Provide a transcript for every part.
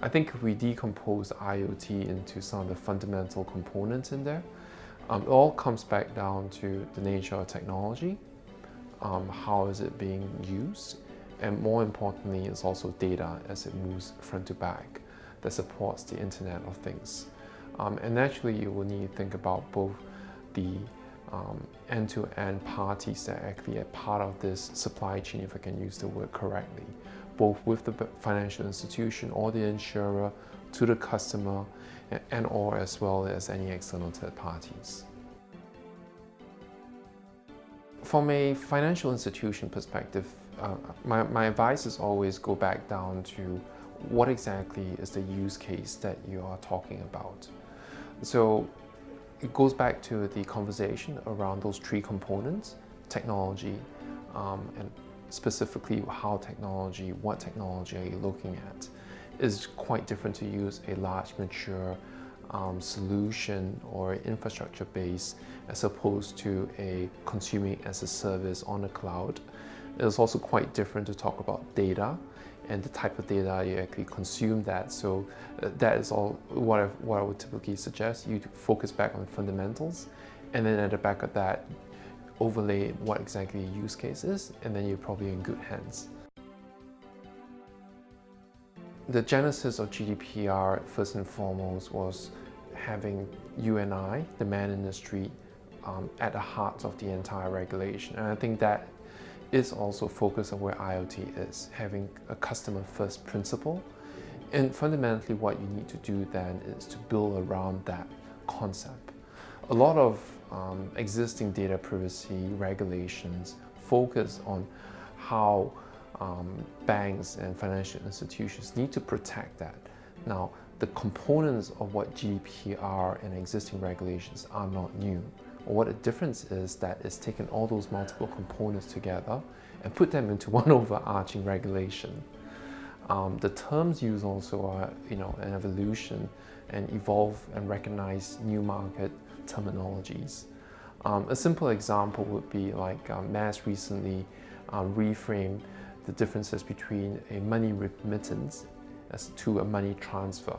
I think if we decompose IoT into some of the fundamental components in there, it all comes back down to the nature of technology, how is it being used, and more importantly, it's also data as it moves front to back that supports the Internet of Things. And naturally, you will need to think about both the end-to-end parties that are actually a part of this supply chain, if I can use the word correctly, both with the financial institution or the insurer, to the customer, and or as well as any external third parties. From a financial institution perspective, my advice is always go back down to what exactly is the use case that you are talking about. So it goes back to the conversation around those three components: technology, and specifically what technology are you looking at. Is quite different to use a large mature solution or infrastructure base as opposed to a consuming as a service on the cloud. It's also quite different to talk about data and the type of data you actually consume that. So that is all what I would typically suggest. You focus back on fundamentals, and then at the back of that, overlay what exactly your use case is, and then you're probably in good hands. The genesis of GDPR, first and foremost, was having you and I, the man in the street, at the heart of the entire regulation. And I think that is also focused on where IoT is, having a customer first principle. And fundamentally what you need to do then is to build around that concept. A lot of existing data privacy regulations focus on how banks and financial institutions need to protect that. Now, the components of what GDPR and existing regulations are not new. What the difference is that it's taken all those multiple components together and put them into one overarching regulation. The terms used also are, an evolution and evolve and recognize new market terminologies. A simple example would be like MAS recently reframed the differences between a money remittance as to a money transfer.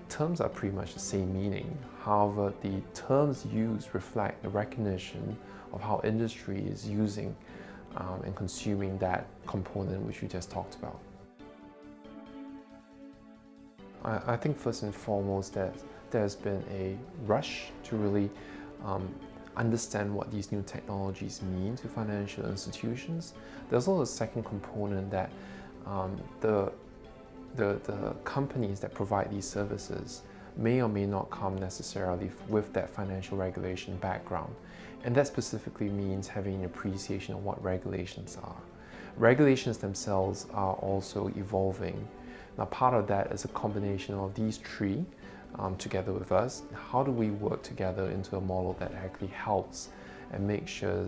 Terms are pretty much the same meaning. However, the terms used reflect the recognition of how industry is using and consuming that component which we just talked about. I think first and foremost that there's been a rush to really understand what these new technologies mean to financial institutions. There's also a second component that the companies that provide these services may or may not come necessarily with that financial regulation background. And that specifically means having an appreciation of what regulations are. Regulations themselves are also evolving. Now, part of that is a combination of these three together with us. How do we work together into a model that actually helps and makes sure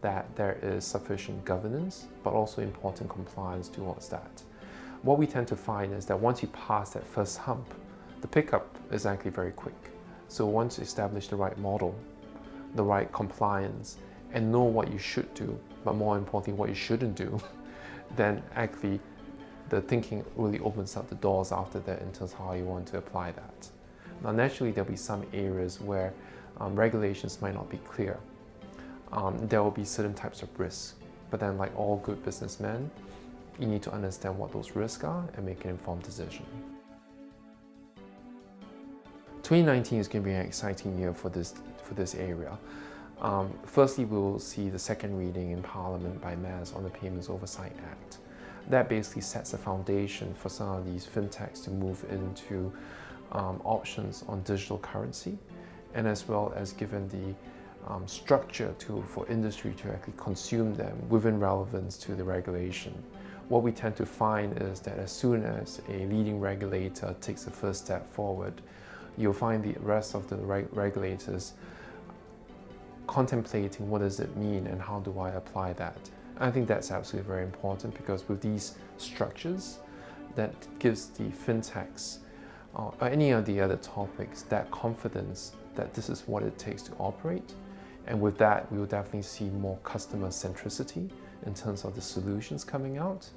that there is sufficient governance, but also important compliance towards that? What we tend to find is that once you pass that first hump, the pickup is actually very quick. So once you establish the right model, the right compliance, and know what you should do, but more importantly, what you shouldn't do, then actually the thinking really opens up the doors after that in terms of how you want to apply that. Now, naturally, there'll be some areas where regulations might not be clear. There will be certain types of risks, but then like all good businessmen, you need to understand what those risks are and make an informed decision. 2019 is going to be an exciting year for this area. Firstly, we will see the second reading in Parliament by MAS on the Payments Oversight Act. That basically sets a foundation for some of these fintechs to move into options on digital currency, and as well as given the structure for industry to actually consume them within relevance to the regulation. What we tend to find is that as soon as a leading regulator takes the first step forward, you'll find the rest of the regulators contemplating what does it mean and how do I apply that. I think that's absolutely very important, because with these structures, that gives the fintechs or any of the other topics that confidence that this is what it takes to operate. And with that, we will definitely see more customer centricity in terms of the solutions coming out.